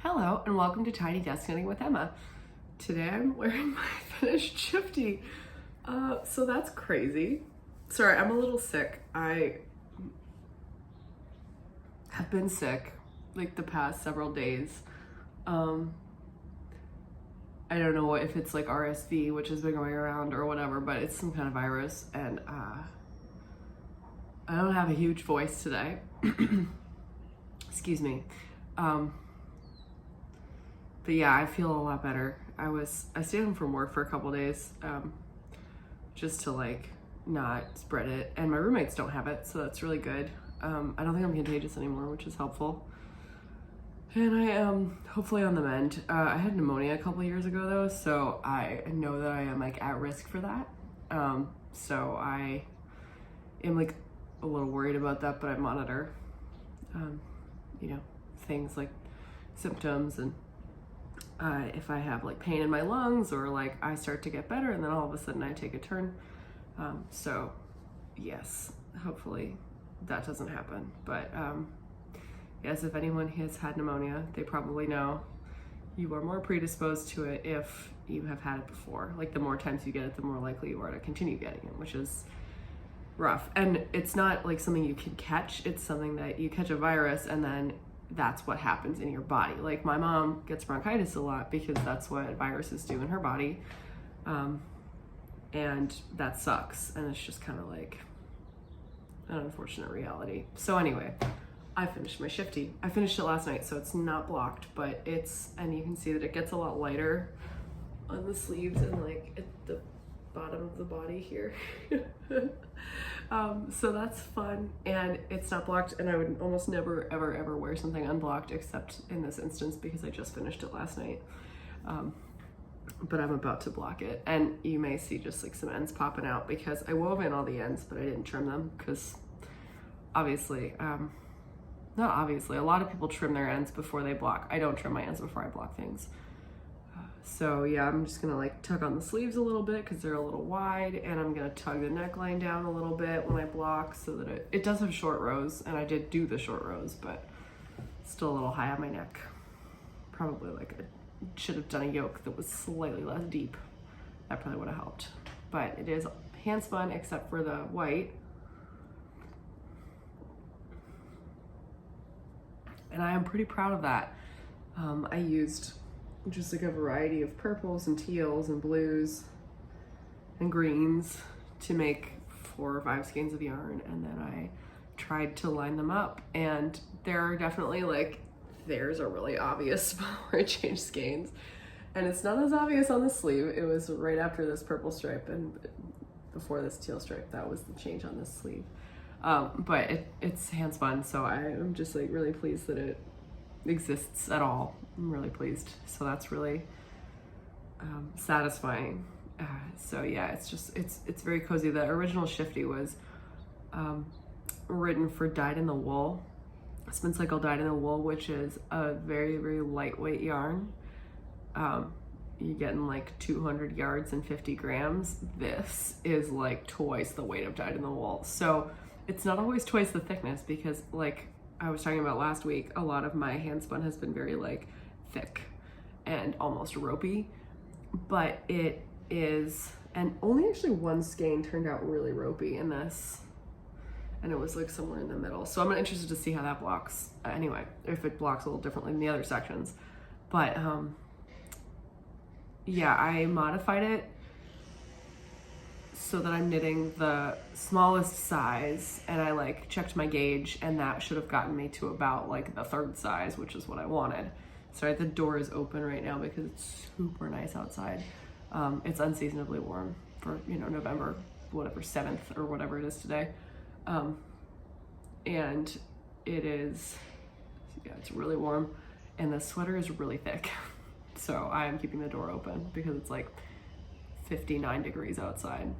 Hello and welcome to Tiny Desk Knitting with Emma. Today I'm wearing my finished Shifty. So that's crazy. Sorry, I'm a little sick. I have been sick like the past several days. I don't know if it's like RSV, which has been going around or whatever, but it's some kind of virus, and I don't have a huge voice today. Excuse me. But yeah, I feel a lot better. I stayed home from work for a couple days, just to like not spread it. And my roommates don't have it, so that's really good. I don't think I'm contagious anymore, which is helpful. And I am hopefully on the mend. I had pneumonia a couple years ago though, so I know that I am like at risk for that. So I am like a little worried about that, but I monitor, things like symptoms and if I have like pain in my lungs or like I start to get better and then all of a sudden I take a turn. So yes, hopefully that doesn't happen. But yes, if anyone has had pneumonia, they probably know you are more predisposed to it if you have had it before. Like the more times you get it, the more likely you are to continue getting it, which is rough. And it's not like something you can catch. It's something that you catch a virus and then that's what happens in your body. Like my mom gets bronchitis a lot because that's what viruses do in her body. And that sucks. And it's just kind of like an unfortunate reality. So anyway, I finished my Shifty. I finished it last night, so it's not blocked, but and you can see that it gets a lot lighter on the sleeves and like at the bottom of the body here. So that's fun, and it's not blocked, and I would almost never ever wear something unblocked except in this instance because I just finished it last night. But I'm about to block it, and you may see just like some ends popping out because I wove in all the ends but I didn't trim them because obviously not obviously, a lot of people trim their ends before they block. I don't trim my ends before I block things. So yeah, I'm just gonna like tug on the sleeves a little bit because they're a little wide, and I'm gonna tug the neckline down a little bit when I block so that it does have short rows, and I did do the short rows, but still a little high on my neck. Probably like I should have done a yoke that was slightly less deep. That probably would have helped. But it is hand spun except for the white. And I am pretty proud of that. I used just like a variety of purples and teals and blues and greens to make 4 or 5 skeins of yarn, and then I tried to line them up, and there are definitely like there's a really obvious spot where I changed skeins, and it's not as obvious on the sleeve. It was right after this purple stripe and before this teal stripe. That was the change on this sleeve. But it's hand spun, so I'm just like really pleased that it exists at all. I'm really pleased. So that's really satisfying. So yeah, it's very cozy. The original Shifty was written for dyed in the wool, spin cycle dyed in the wool, which is a very, very lightweight yarn. You get in like 200 yards and 50 grams. This is like twice the weight of dyed in the wool. So it's not always twice the thickness because like I was talking about last week, a lot of my hand spun has been very like thick and almost ropey, but it is, and only actually one skein turned out really ropey in this, and it was like somewhere in the middle. So I'm interested to see how that blocks anyway, if it blocks a little differently than the other sections. But yeah, I modified it so that I'm knitting the smallest size, and I like checked my gauge, and that should have gotten me to about like the 3rd size, which is what I wanted. Sorry, the door is open right now because it's super nice outside. It's unseasonably warm for, November, whatever, 7th or whatever it is today. And it is, yeah, it's really warm, and the sweater is really thick. So I am keeping the door open because it's like 59 degrees outside.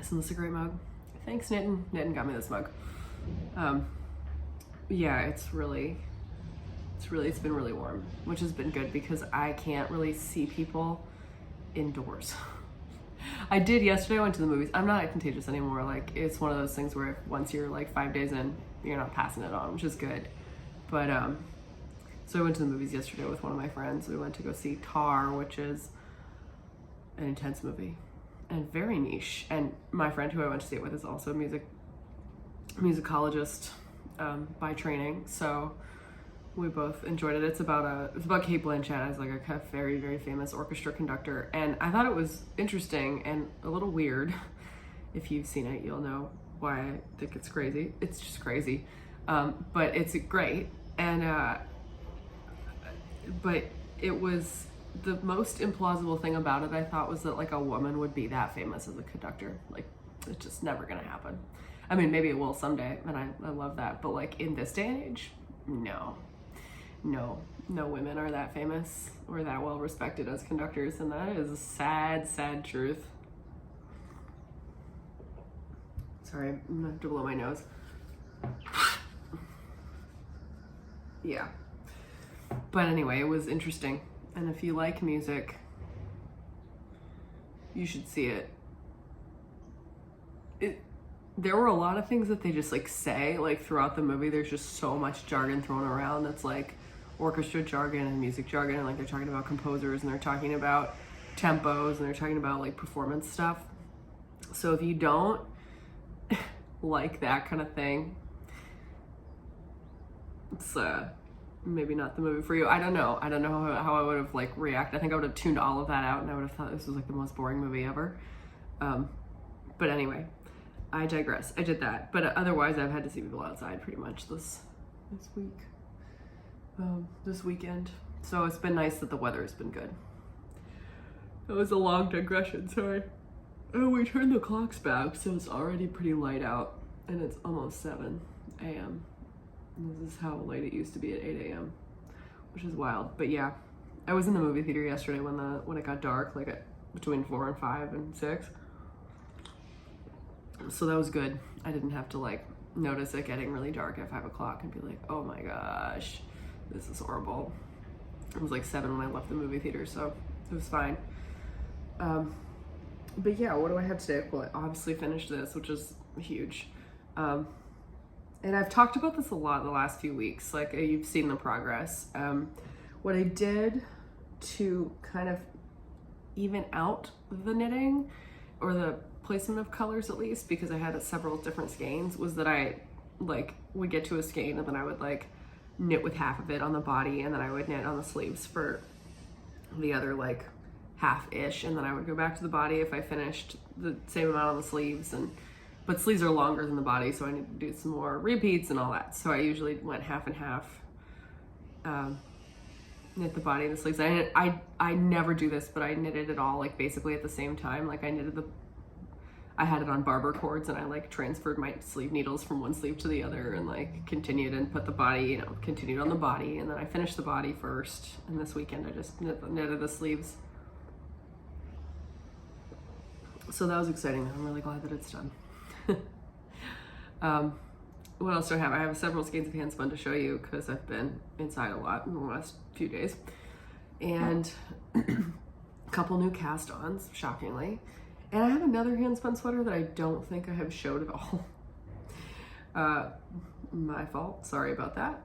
Isn't this a great mug? Thanks, Knittin'. Knittin' got me this mug. Yeah, it's been really warm, which has been good because I can't really see people indoors. I did yesterday, I went to the movies. I'm not contagious anymore. Like, it's one of those things where once you're like 5 days in, you're not passing it on, which is good. But So I went to the movies yesterday with one of my friends. We went to go see Tar, which is an intense movie and very niche. And my friend who I went to see it with is also a musicologist by training. So we both enjoyed it. It's about Kate Blanchett as like a very, very famous orchestra conductor. And I thought it was interesting and a little weird. If you've seen it, you'll know why I think it's crazy. It's just crazy. But it's great. And, but it was the most implausible thing about it, I thought, was that like a woman would be that famous as a conductor. Like, it's just never gonna happen. I mean, maybe it will someday, and I love that. But like in this day and age, no women are that famous or that well respected as conductors, and that is a sad, sad truth. Sorry, I'm gonna have to blow my nose. Yeah. But anyway, it was interesting. And if you like music, you should see it. There were a lot of things that they just like say, like throughout the movie. There's just so much jargon thrown around that's like orchestra jargon and music jargon, and like they're talking about composers and they're talking about tempos and they're talking about like performance stuff. So if you don't like that kind of thing, it's maybe not the movie for you. I don't know how I would have like reacted. I think I would have tuned all of that out and I would have thought this was like the most boring movie ever. But anyway, I digress. I did that, but otherwise I've had to see people outside pretty much this week, this weekend. So it's been nice that the weather has been good. That was a long digression, sorry. Oh, we turned the clocks back, so it's already pretty light out, and it's almost 7 a.m. This is how late it used to be at 8 a.m., which is wild. But yeah, I was in the movie theater yesterday when it got dark, like between 4 and 5 and 6. So that was good. I didn't have to like notice it getting really dark at 5 o'clock and be like, oh my gosh, this is horrible. It was like 7 when I left the movie theater, so it was fine. But yeah, what do I have today? Well, I obviously finished this, which is huge. And I've talked about this a lot the last few weeks. Like, you've seen the progress. What I did to kind of even out the knitting, or the placement of colors at least, because I had several different skeins, was that I like would get to a skein and then I would like knit with half of it on the body, and then I would knit on the sleeves for the other like half-ish, and then I would go back to the body if I finished the same amount on the sleeves. But sleeves are longer than the body, so I need to do some more repeats and all that. So I usually went half and half, knit the body and the sleeves. I never do this, but I knitted it all like basically at the same time. Like I had it on barber cords, and I like transferred my sleeve needles from one sleeve to the other, and like continued and put the body, continued on the body, and then I finished the body first. And this weekend I just knitted the sleeves. So that was exciting. I'm really glad that it's done. What else do I have? I have several skeins of hand spun to show you because I've been inside a lot in the last few days, and a couple new cast-ons, shockingly. And I have another hand spun sweater that I don't think I have showed at all. My fault, sorry about that.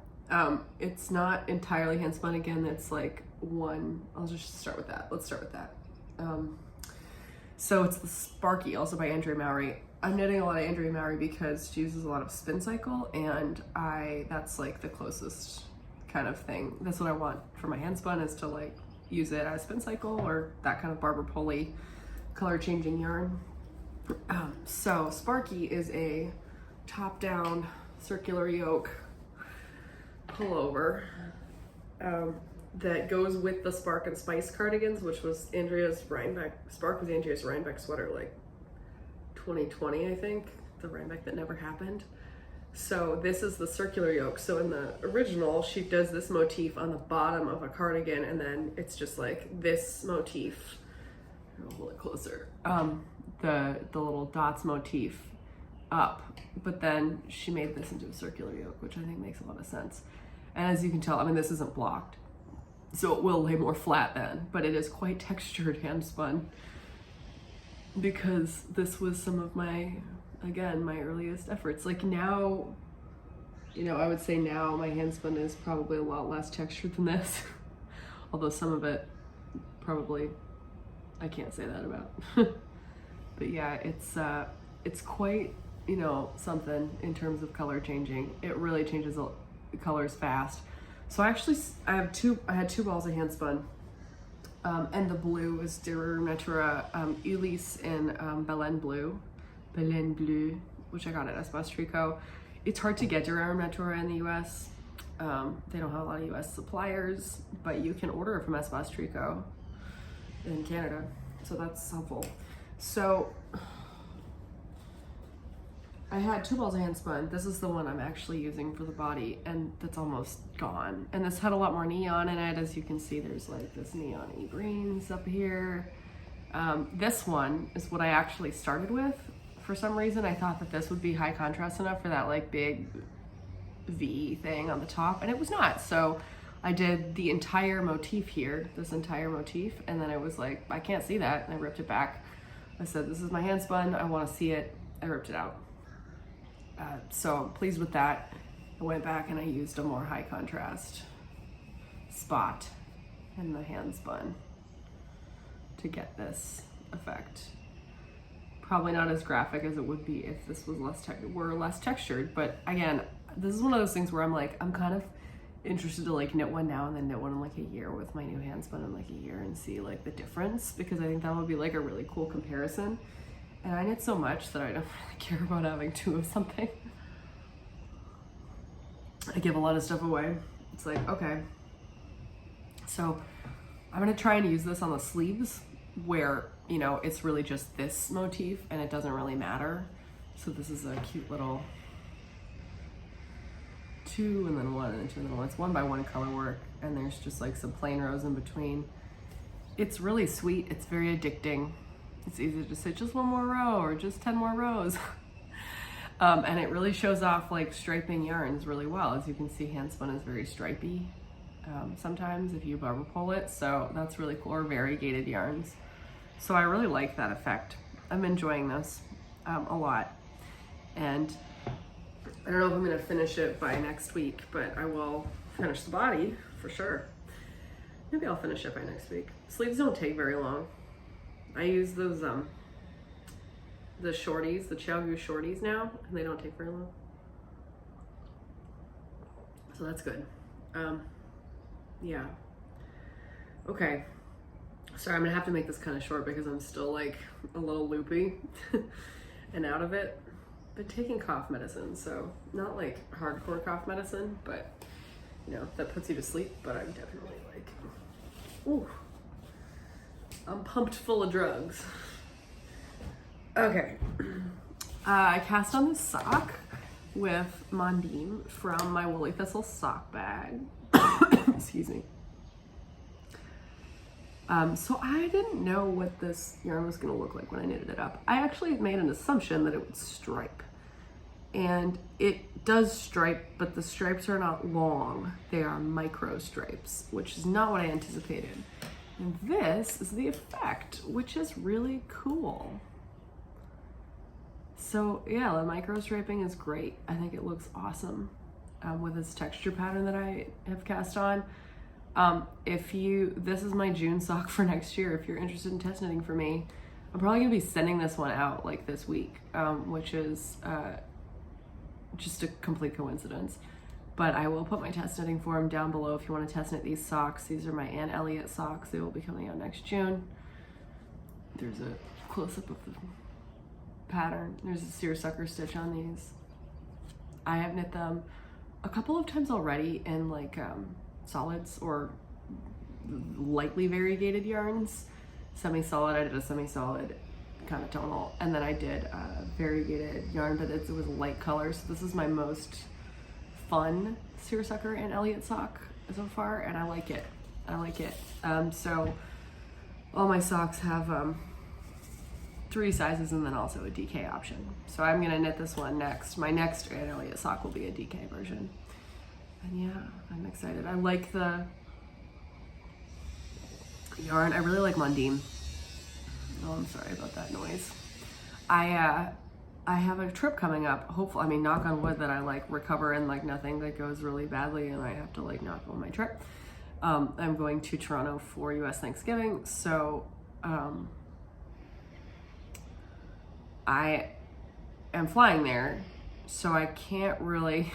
It's not entirely hand spun. Again, it's like I'll just start with that. Let's start with that. So it's the Sparky, also by Andrea Mowry. I'm knitting a lot of Andrea Mowry because she uses a lot of spin cycle, and that's like the closest kind of thing. That's what I want for my hand spun, is to like use it as spin cycle or that kind of Barber Pulley color changing yarn. So Sparky is a top down circular yoke pullover that goes with the Spark and Spice cardigans, which was Andrea's Rhinebeck. Spark was Andrea's Rhinebeck sweater, like 2020, I think, the Rhinebeck that never happened. So this is the circular yoke. So in the original, she does this motif on the bottom of a cardigan, and then it's just like this motif. I'll hold it closer. The little dots motif up, but then she made this into a circular yoke, which I think makes a lot of sense. And as you can tell, I mean, this isn't blocked, so it will lay more flat then, but it is quite textured hand spun, because this was some of my earliest efforts. Like now you know, I would say now my hand spun is probably a lot less textured than this. Although some of it probably, I can't say that about. But yeah, it's quite, you know, something in terms of color changing. It really changes the colors fast. So I had two balls of hand spun. And the blue is Dura Natura Ulysse in Belen Blue, which I got at Espace Tricot. It's hard to get Dura Natura in the US. They don't have a lot of US suppliers, but you can order it from Espace Tricot in Canada. So that's helpful. So I had 2 balls of hand spun. This is the one I'm actually using for the body, and that's almost gone. And this had a lot more neon in it. As you can see, there's like this neon-y greens up here. This one is what I actually started with. For some reason, I thought that this would be high contrast enough for that like big V thing on the top, and it was not. So I did the entire motif here, this entire motif, and then I was like, I can't see that, and I ripped it back. I said, this is my hand spun, I want to see it. I ripped it out. So I'm pleased with that. I went back and I used a more high contrast spot in the hand spun to get this effect. Probably not as graphic as it would be if this was less textured, but again, this is one of those things where I'm like, I'm kind of interested to like knit one now and then knit one in like a year with my new hand spun in like a year and see like the difference, because I think that would be like a really cool comparison. And I knit so much that I don't really care about having 2 of something. I give a lot of stuff away. It's like, okay. So I'm gonna try and use this on the sleeves where, you know, it's really just this motif and it doesn't really matter. So this is a cute little 2 and then 1 and then 2 and then 1. It's 1 by 1 color work, and there's just like some plain rows in between. It's really sweet. It's very addicting. It's easy to say just 1 more row or just 10 more rows. And it really shows off like striping yarns really well. As you can see, hand spun is very stripy sometimes if you barber pull it. So that's really cool, or variegated yarns. So I really like that effect. I'm enjoying this a lot. And I don't know if I'm gonna finish it by next week, but I will finish the body for sure. Maybe I'll finish it by next week. Sleeves don't take very long. I use those, the shorties, the Xiaogu shorties now, and they don't take very long. So that's good. Yeah. Okay. Sorry, I'm gonna have to make this kind of short because I'm still like a little loopy and out of it. But taking cough medicine, so not like hardcore cough medicine, but you know, that puts you to sleep, but I'm definitely like, ooh. I'm pumped full of drugs. Okay. I cast on this sock with Mondim from my Woolly Thistle sock bag. Excuse me. So I didn't know what this yarn was gonna look like when I knitted it up. I actually made an assumption that it would stripe. And it does stripe, but the stripes are not long. They are micro stripes, which is not what I anticipated. And this is the effect, which is really cool. So yeah, the micro striping is great. I think it looks awesome with this texture pattern that I have cast on. This is my June sock for next year. If you're interested in test knitting for me, I'm probably gonna be sending this one out like this week, which is just a complete coincidence. But I will put my test knitting form down below if you want to test knit these socks. These are my Aunt Elliott socks. They will be coming out next June. There's a close-up of the pattern. There's a seersucker stitch on these. I have knit them a couple of times already in like solids or lightly variegated yarns. Semi-solid, I did a semi-solid kind of tonal, and then I did a variegated yarn, but it was light color. So this is my most fun seersucker and Elliott sock so far, and I like it. I like it. So all my socks have 3 sizes and then also a DK option. So I'm gonna knit this one next. My next Aunt Elliott sock will be a DK version. And yeah, I'm excited. I like the yarn. I really like Mondim. Oh, I'm sorry about that noise. I I have a trip coming up. Hopefully, I mean, knock on wood that I like recover and like nothing that goes really badly and I have to like not go on my trip. I'm going to Toronto for US Thanksgiving. So I am flying there. So I can't really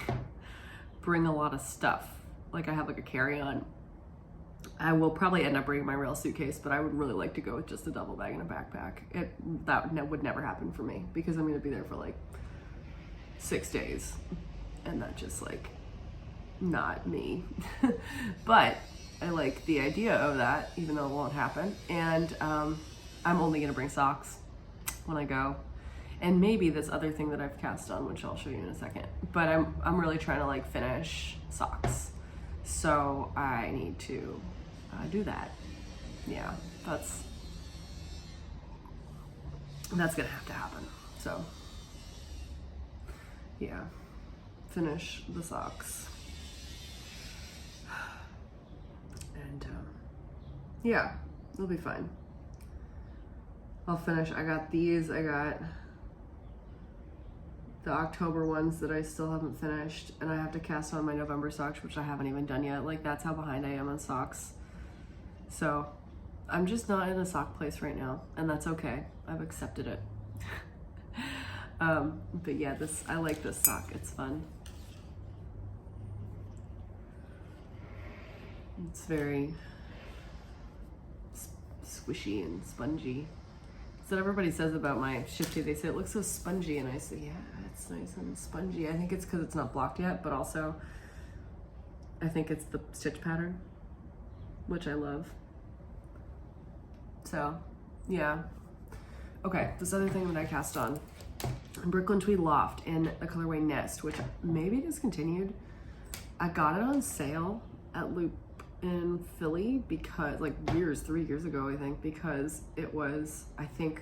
bring a lot of stuff. Like I have like a carry-on. I will probably end up bringing my real suitcase, but I would really like to go with just a duffel bag and a backpack. That would never happen for me because I'm going to be there for like 6 days, and that's just like not me. But I like the idea of that, even though it won't happen. And I'm only going to bring socks when I go, and maybe this other thing that I've cast on, which I'll show you in a second. But I'm really trying to like finish socks, so I need to do that. Yeah, that's gonna have to happen. So yeah, finish the socks, and yeah, it'll be fine. I'll finish. I got these. I got the October ones that I still haven't finished, and I have to cast on my November socks, which I haven't even done yet. Like, that's how behind I am on socks. So I'm just not in a sock place right now, and that's okay. I've accepted it. But yeah, I like this sock. It's fun. It's very squishy and spongy. That's what everybody says about my Shifty. They say it looks so spongy, and I say, yeah, it's nice and spongy. I think it's because it's not blocked yet, but also I think it's the stitch pattern, which I love. So yeah. Okay, this other thing that I cast on, Brooklyn Tweed Loft in the colorway Nest, which maybe discontinued. I got it on sale at Loop in Philly because, like, 3 years ago, I think, because it was, I think,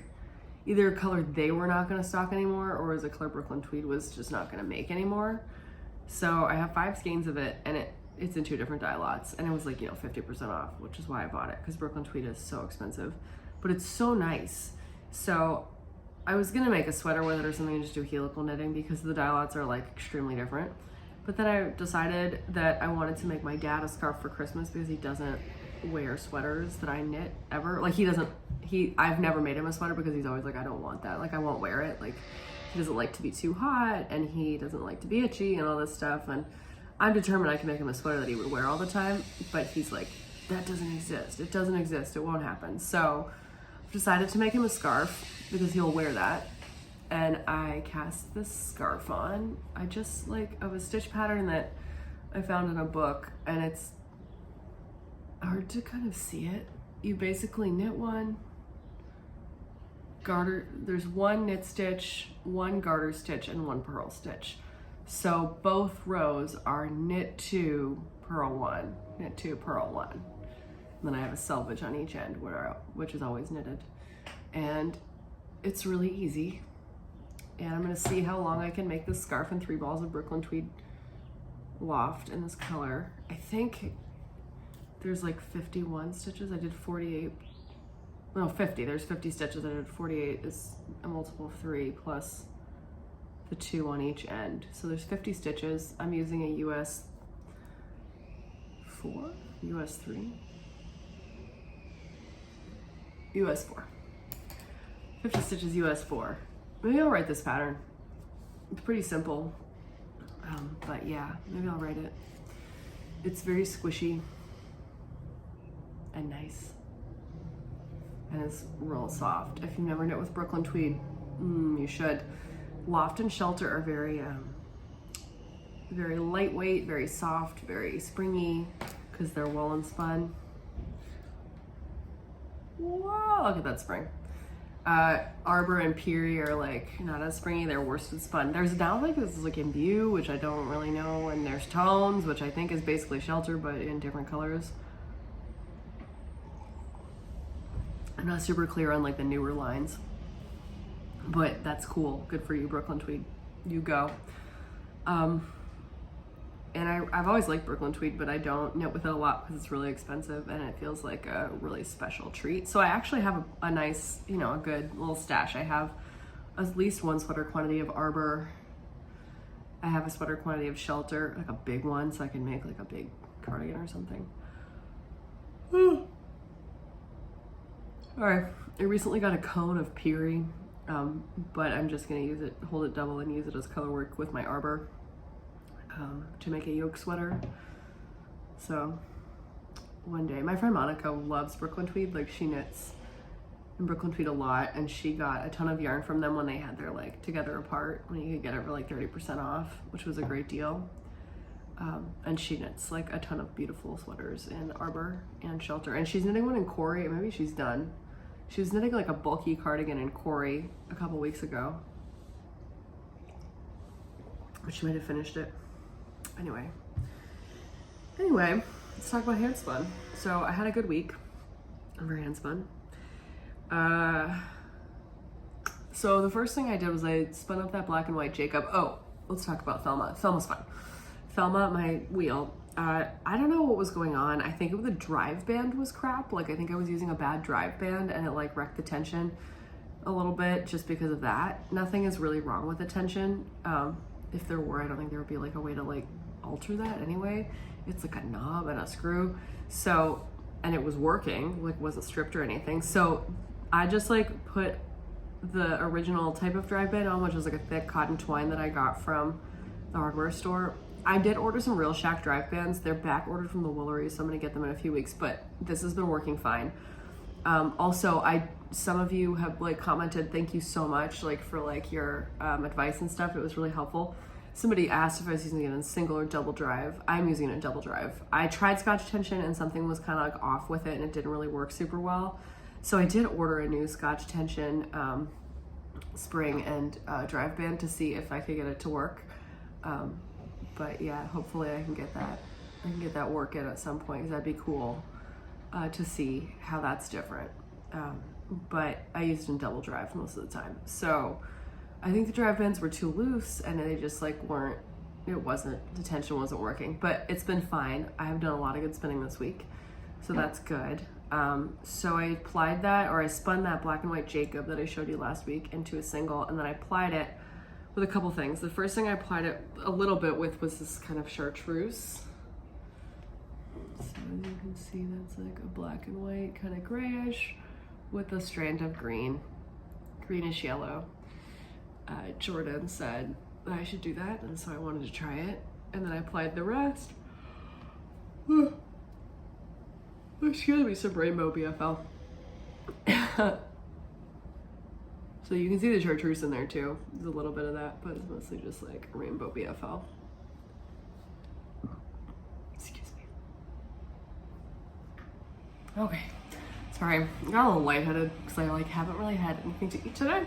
either a color they were not going to stock anymore, or it was a color Brooklyn Tweed was just not going to make anymore. So I have 5 skeins of it, and it's in 2 different dye lots, and it was like, 50% off, which is why I bought it, because Brooklyn Tweed is so expensive, but it's so nice. So I was gonna make a sweater with it or something and just do helical knitting because the dye lots are like extremely different. But then I decided that I wanted to make my dad a scarf for Christmas because he doesn't wear sweaters that I knit ever. Like I've never made him a sweater because he's always like, I don't want that. Like, I won't wear it. Like, he doesn't like to be too hot, and he doesn't like to be itchy and all this stuff. And I'm determined I can make him a sweater that he would wear all the time, but he's like, that doesn't exist. It doesn't exist. It won't happen. So I've decided to make him a scarf because he'll wear that. And I cast this scarf on. I just of a stitch pattern that I found in a book, and it's hard to kind of see it. You basically knit one garter, there's one knit stitch, one garter stitch, and one purl stitch. So both rows are knit 2, purl 1, knit 2, purl 1. And then I have a selvage on each end, which is always knitted. And it's really easy. And I'm gonna see how long I can make this scarf in 3 balls of Brooklyn Tweed Loft in this color. I think there's like 51 stitches. I did 48, no, 50. There's 50 stitches. I did 48 is a multiple of 3 plus the 2 on each end. So there's 50 stitches. I'm using a US 4, US 3, US 4. 50 stitches, US 4. Maybe I'll write this pattern. It's pretty simple, but yeah, maybe I'll write it. It's very squishy and nice, and it's real soft. If you've never knit with Brooklyn Tweed, you should. Loft and Shelter are very, very lightweight, very soft, very springy, because they're wool and spun. Whoa, look at that spring. Arbor and Peary are like not as springy, they're worsted spun. There's now like this is like Imbue, which I don't really know, and there's Tones, which I think is basically Shelter but in different colors. I'm not super clear on like the newer lines, but that's cool. Good for you, Brooklyn Tweed. You go. And I've always liked Brooklyn Tweed, but I don't knit with it a lot because it's really expensive and it feels like a really special treat. So I actually have a nice, a good little stash. I have at least one sweater quantity of Arbor. I have a sweater quantity of Shelter, like a big one, so I can make like a big cardigan or something. All right, I recently got a cone of Peary, but I'm just gonna use it, hold it double and use it as color work with my Arbor to make a yoke sweater. So one day, my friend Monica loves Brooklyn Tweed, like she knits in Brooklyn Tweed a lot, and she got a ton of yarn from them when they had their like together apart, when you could get it for like 30% off, which was a great deal. And she knits like a ton of beautiful sweaters in Arbor and Shelter, and she's knitting one in Corey. Maybe she's done. She was knitting like a bulky cardigan in Corey a couple weeks ago, but she might have finished it. Anyway, let's talk about handspun. So I had a good week over handspun. So the first thing I did was I spun up that black and white Jacob. Oh, let's talk about Thelma. Thelma's fun. Thelma, my wheel. I don't know what was going on. I think the drive band was crap. Like I think I was using a bad drive band and it like wrecked the tension a little bit just because of that. Nothing is really wrong with the tension. If there were, I don't think there would be like a way to like alter that anyway. It's like a knob and a screw. So, and it was working, like wasn't stripped or anything. So I just like put the original type of drive band on, which was like a thick cotton twine that I got from the hardware store. I did order some Real Shack drive bands. They're back ordered from the Woolery, so I'm gonna get them in a few weeks, but this has been working fine. Also, some of you have like commented, thank you so much like for like your advice and stuff. It was really helpful. Somebody asked if I was using it in single or double drive. I'm using it in double drive. I tried Scotch tension and something was kind of like off with it and it didn't really work super well. So I did order a new Scotch tension spring and drive band to see if I could get it to work. But yeah, hopefully I can get that working at some point, because that'd be cool to see how that's different. But I used it in double drive most of the time. So I think the drive bands were too loose and they just like the tension wasn't working, but it's been fine. I have done a lot of good spinning this week, so that's good. So I applied that, or I spun that black and white Jacob that I showed you last week into a single, and then I applied it with a couple things. The first thing I applied it a little bit with was this kind of chartreuse. So as you can see, that's like a black and white, kind of grayish, with a strand of green, greenish yellow. Jordan said that I should do that, and so I wanted to try it, and then I applied the rest. Excuse me, some rainbow BFL. So you can see the chartreuse in there too. There's a little bit of that, but it's mostly just like rainbow BFL. Excuse me. Okay, sorry, I got a little lightheaded because I like haven't really had anything to eat today.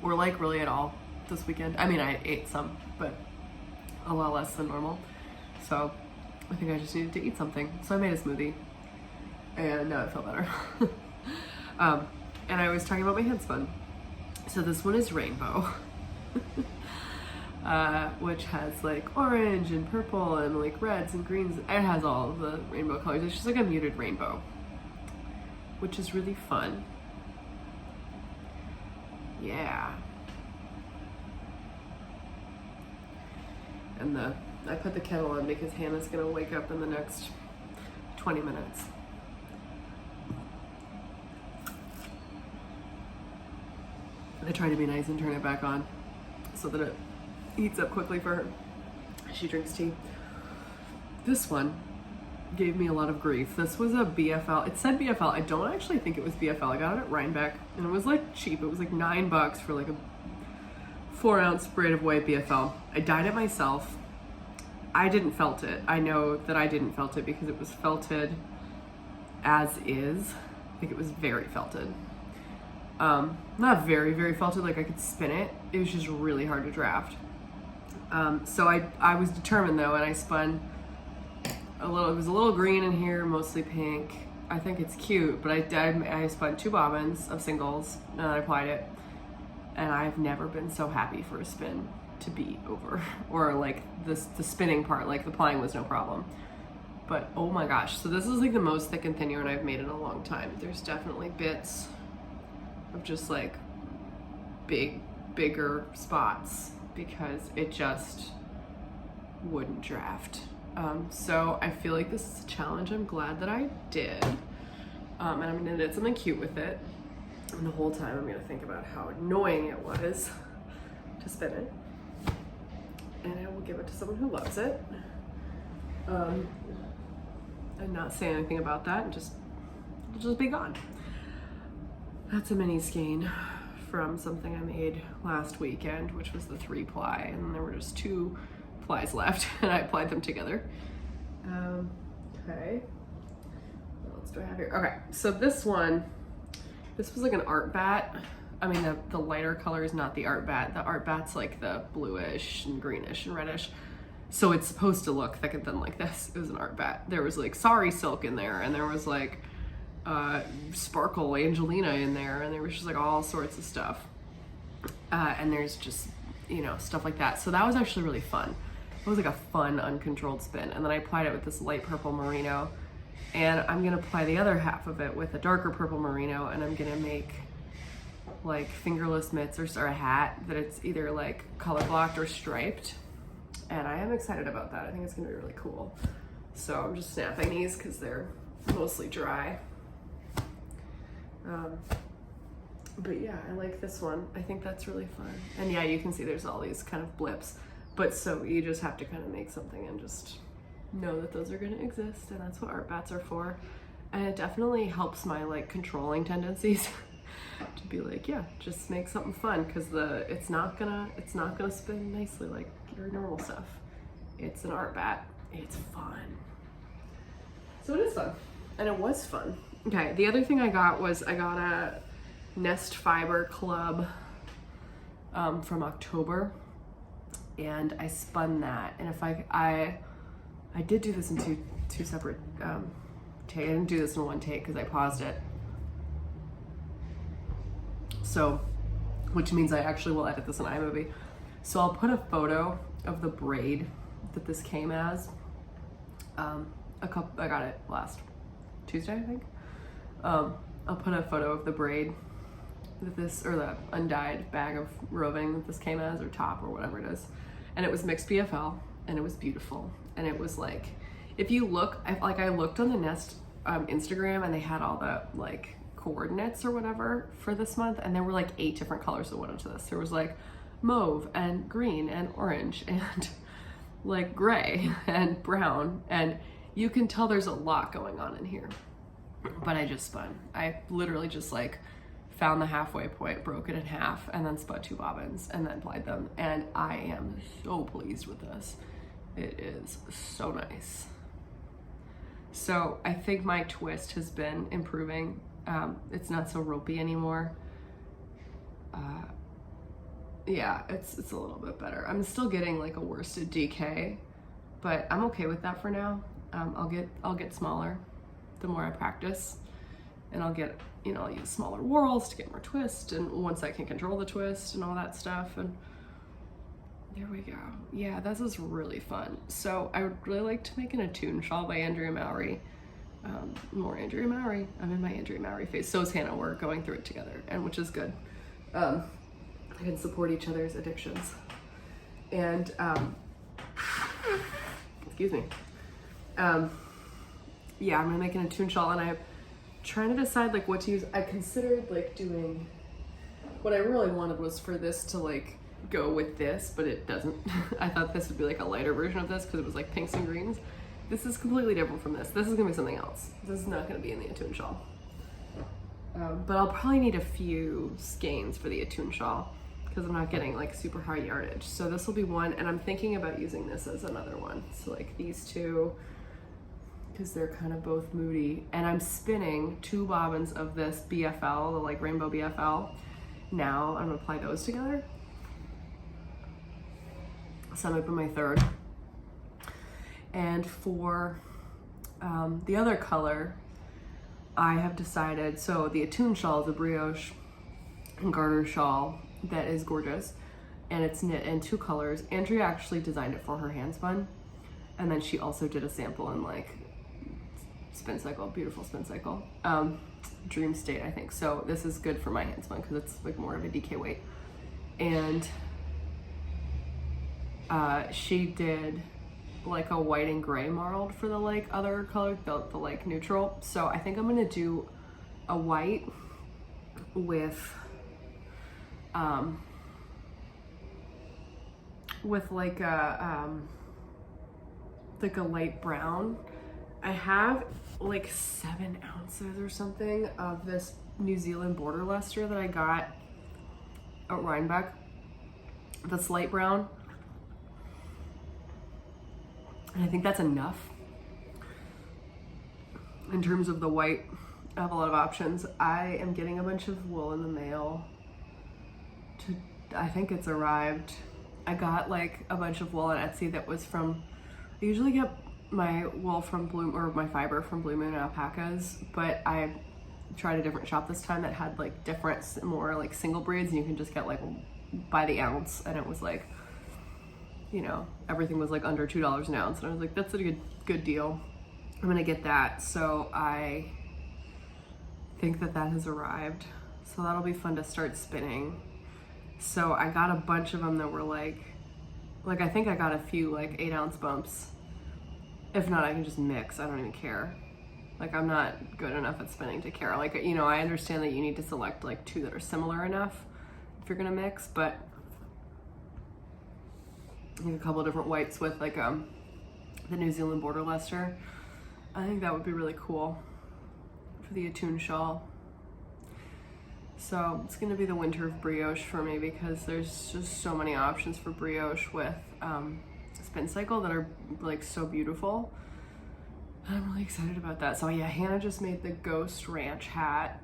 Or like really at all this weekend. I mean, I ate some, but a lot less than normal. So I think I just needed to eat something. So I made a smoothie and now I feel better. And I was talking about my handspun. So this one is rainbow, which has like orange and purple and like reds and greens. It has all of the rainbow colors. It's just like a muted rainbow, which is really fun. Yeah. And I put the kettle on because Hannah's gonna wake up in the next 20 minutes. I try to be nice and turn it back on so that it heats up quickly for her. She drinks tea. This one gave me a lot of grief. This was a BFL. It said BFL. I don't actually think it was BFL. I got it at Rhinebeck and it was like cheap. It was like $9 for like a 4-ounce braid of white BFL. I dyed it myself. I didn't felt it. I know that I didn't felt it because it was felted as is. I think it was very felted. Not very, very felted, like I could spin it. It was just really hard to draft. So I was determined though, and I spun a little, it was a little green in here, mostly pink. I think it's cute, but I spun 2 bobbins of singles and I applied it. And I've never been so happy for a spin to be over, or like the spinning part, like the applying was no problem. But oh my gosh, so this is like the most thick and thin yarn I've made in a long time. There's definitely bits of just like bigger spots because it just wouldn't draft. So I feel like this is a challenge I'm glad that I did. And I'm gonna knit something cute with it. And the whole time I'm gonna think about how annoying it was to spin it. And I will give it to someone who loves it. And not say anything about that and it'll just be gone. That's a mini skein from something I made last weekend, which was the 3-ply, and there were just 2 plies left and I applied them together. Okay, what else do I have here? Okay, so this was like an art bat. I mean, the lighter color is not the art bat. The art bat's like the bluish and greenish and reddish. So it's supposed to look thick and thin like this. It was an art bat. There was like sari silk in there, and there was like sparkle Angelina in there, and there was just like all sorts of stuff. And there's just, you know, stuff like that. So that was actually really fun. It was like a fun, uncontrolled spin. And then I applied it with this light purple merino, and I'm gonna apply the other half of it with a darker purple merino, and I'm gonna make like fingerless mitts or a hat that it's either like color blocked or striped. And I am excited about that. I think it's gonna be really cool. So I'm just snapping these because they're mostly dry. But yeah, I like this one. I think that's really fun. And yeah, you can see there's all these kind of blips, but so you just have to kind of make something and just know that those are gonna exist, and that's what art bats are for. And it definitely helps my like controlling tendencies to be like, yeah, just make something fun, because it's not gonna spin nicely like your normal stuff. It's an art bat. It's fun. So it is fun, and it was fun. Okay, the other thing I got a Nest Fiber Club from October, and I spun that. And if I did do this in two separate takes. I didn't do this in one take because I paused it. So, which means I actually will edit this in iMovie. So I'll put a photo of the braid that this came as. I got it last Tuesday, I think. I'll put a photo of the braid that or the undyed bag of roving that this came as, or top, or whatever it is. And it was mixed BFL, and it was beautiful. And it was like, if you look, I looked on the Nest Instagram, and they had all the like coordinates or whatever for this month, and there were like 8 different colors that went into this. There was like mauve and green and orange and like gray and brown, and you can tell there's a lot going on in here. But I just spun. I literally just like found the halfway point, broke it in half, and then spun 2 bobbins and then plied them. And I am so pleased with this. It is so nice. So I think my twist has been improving. It's not so ropey anymore. Yeah, it's a little bit better. I'm still getting like a worsted DK, but I'm okay with that for now. I'll get smaller the more I practice, and I'll use smaller whorls to get more twist, and once I can control the twist and all that stuff, and there we go. Yeah, this is really fun. So I would really like to make an Attune shawl by Andrea Mowry. More Andrea Mowry. I'm in my Andrea Mowry phase. So is Hannah. We're going through it together, and which is good. I can support each other's addictions. And excuse me. Yeah, I'm gonna make an Attune shawl, and I'm trying to decide like what to use. I considered like doing, what I really wanted was for this to like go with this, but it doesn't. I thought this would be like a lighter version of this because it was like pinks and greens. This is completely different from this. This is gonna be something else. This is not gonna be in the Attune shawl. But I'll probably need a few skeins for the Attune shawl because I'm not getting like super high yardage. So this will be one, and I'm thinking about using this as another one. So like these 2, because they're kind of both moody. And I'm spinning 2 bobbins of this BFL, the like rainbow BFL. Now I'm gonna apply those together. So I'm gonna put my 3rd. And for the other color, I have decided, so the Attune shawl is a brioche and garter shawl that is gorgeous, and it's knit in 2 colors. Andrea actually designed it for her hand spun, and then she also did a sample in like spin cycle, beautiful spin cycle. Dream State, I think. So this is good for my hand spun because it's like more of a DK weight. And she did like a white and gray marled for the like other color, the like neutral. So I think I'm gonna do a white with like a light brown. I have like 7 ounces or something of this New Zealand border luster that I got at Rhinebeck. That's light brown. And I think that's enough. In terms of the white, I have a lot of options. I am getting a bunch of wool in the mail. I think it's arrived. I got like a bunch of wool on Etsy that was from, I usually get my wool from my fiber from Blue Moon Alpacas, but I tried a different shop this time that had like different, more like single breeds, and you can just get like by the ounce, and it was like, you know, everything was like under $2 an ounce, and I was like, that's a good deal. I'm gonna get that. So I think that has arrived, so that'll be fun to start spinning. So I got a bunch of them that were like I think I got a few like 8-ounce bumps. If not, I can just mix. I don't even care. Like, I'm not good enough at spinning to care. Like, you know, I understand that you need to select like 2 that are similar enough if you're gonna mix, but like a couple of different whites with like the New Zealand border luster. I think that would be really cool for the Attune shawl. So it's gonna be the winter of brioche for me because there's just so many options for brioche with spin cycle that are like so beautiful. I'm really excited about that. So yeah, Hannah just made the Ghost Ranch hat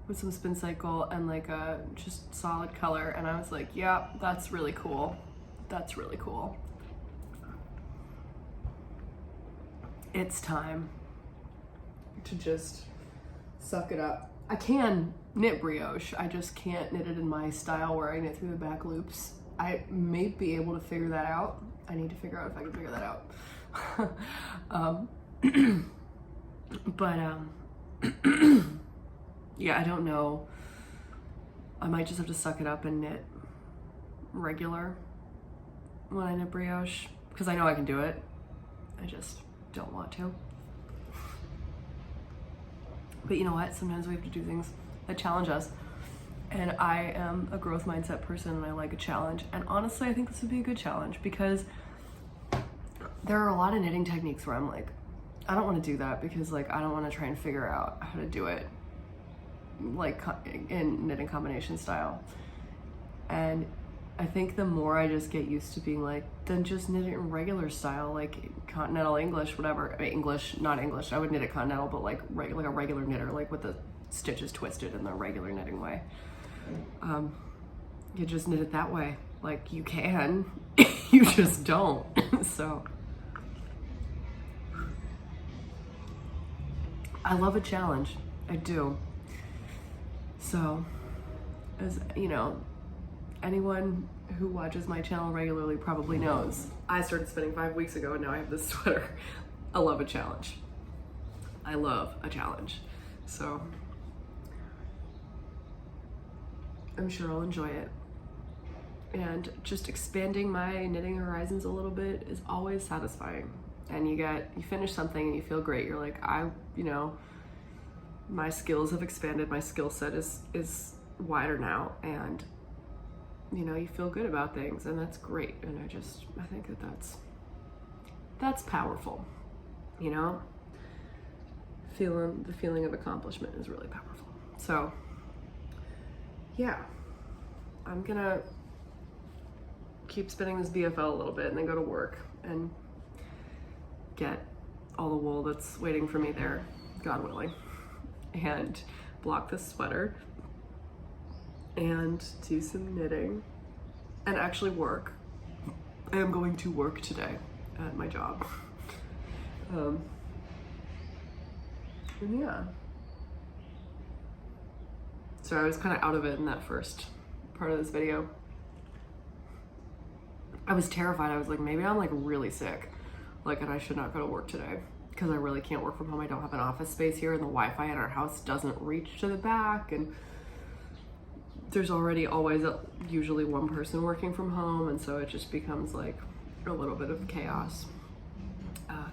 with some spin cycle and like a just solid color, and I was like, yeah, that's really cool. That's really cool. It's time to just suck it up. I can knit brioche, I just can't knit it in my style where I knit through the back loops. I may be able to figure that out. I need to figure out if I can figure that out. Yeah, I don't know. I might just have to suck it up and knit regular when I knit brioche, because I know I can do it. I just don't want to. But you know what? Sometimes we have to do things that challenge us. And I am a growth mindset person and I like a challenge. And honestly, I think this would be a good challenge because there are a lot of knitting techniques where I'm like, I don't want to do that because like, I don't want to try and figure out how to do it like in knitting combination style. And I think the more I just get used to being like, then just knit it in regular style, like continental English, whatever. I mean, English, not English. I would knit it continental, but like a regular knitter, like with the stitches twisted in the regular knitting way. You just knit it that way. Like you can, you just don't. So I love a challenge. I do. So, as you know, anyone who watches my channel regularly probably knows I started spinning 5 weeks ago and now I have this sweater. I love a challenge. I love a challenge. So I'm sure I'll enjoy it. And just expanding my knitting horizons a little bit is always satisfying. And you finish something and you feel great. You're like, you know, my skills have expanded. My skill set is wider now, and you know, you feel good about things, and that's great. And I think that's powerful. You know, the feeling of accomplishment is really powerful. So yeah, I'm gonna keep spinning this BFL a little bit and then go to work and get all the wool that's waiting for me there, God willing, and block this sweater and do some knitting and actually work. I am going to work today at my job. And yeah. So I was kind of out of it in that first part of this video. I was terrified. I was like, maybe I'm like really sick, like, and I should not go to work today. because I really can't work from home. I don't have an office space here, and the Wi-Fi in our house doesn't reach to the back, and there's already always usually one person working from home, and so it just becomes like a little bit of chaos,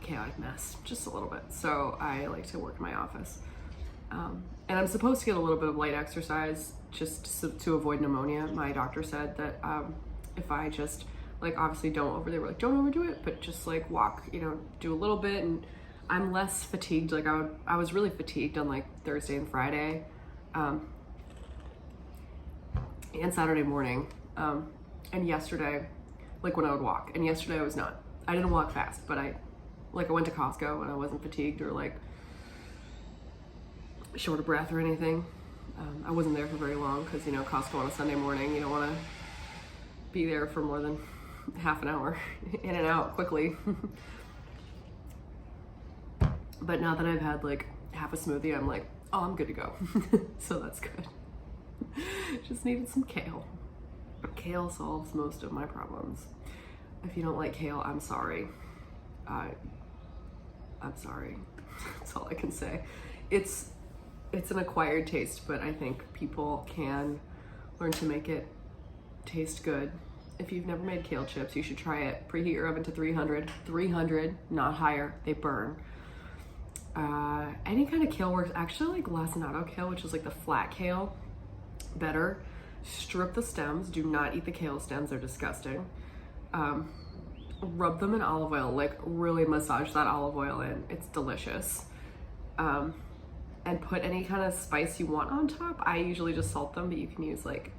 chaotic mess, just a little bit. So I like to work in my office, and I'm supposed to get a little bit of light exercise just to avoid pneumonia. My doctor said that if I just like, obviously they were like, don't overdo it, but just like walk, you know, do a little bit, and I'm less fatigued. Like I was really fatigued on like Thursday and Friday, and Saturday morning, and yesterday, like when I would walk, and yesterday I was not. I didn't walk fast, but I went to Costco and I wasn't fatigued or like short of breath or anything. I wasn't there for very long because, you know, Costco on a Sunday morning, you don't want to be there for more than half an hour, in and out quickly. But now that I've had like half a smoothie, I'm like, oh, I'm good to go. So that's good. Just needed some kale. Kale solves most of my problems. If you don't like kale, I'm sorry. I'm sorry. That's all I can say. It's an acquired taste, but I think people can learn to make it taste good. If you've never made kale chips, you should try it. Preheat your oven to 300, not higher. They burn. Any kind of kale works. Actually, like lacinato kale, which is like the flat kale, better. Strip the stems. Do not eat the kale stems. They're disgusting. Rub them in olive oil. Like really massage that olive oil in. It's delicious. And put any kind of spice you want on top. I usually just salt them, but you can use like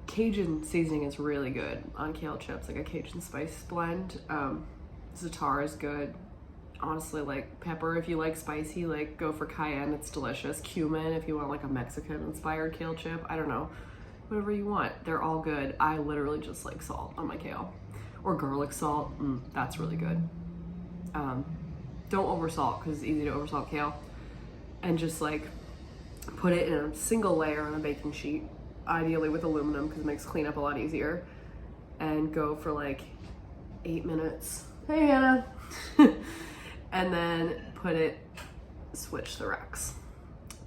Cajun seasoning is really good on kale chips, like a Cajun spice blend. Za'atar is good. Honestly, like pepper, if you like spicy, like go for cayenne, it's delicious. Cumin, if you want like a Mexican inspired kale chip, I don't know, whatever you want, they're all good. I literally just like salt on my kale, or garlic salt, that's really good. Don't oversalt because it's easy to oversalt kale, and just like put it in a single layer on a baking sheet, ideally with aluminum because it makes cleanup a lot easier, and go for like 8 minutes. Hey Hannah. And then switch the racks.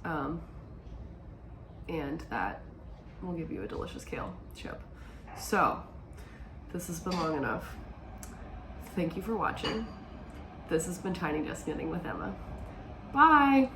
And that will give you a delicious kale chip. So, this has been long enough. Thank you for watching. This has been Tiny Desk Knitting with Emma. Bye!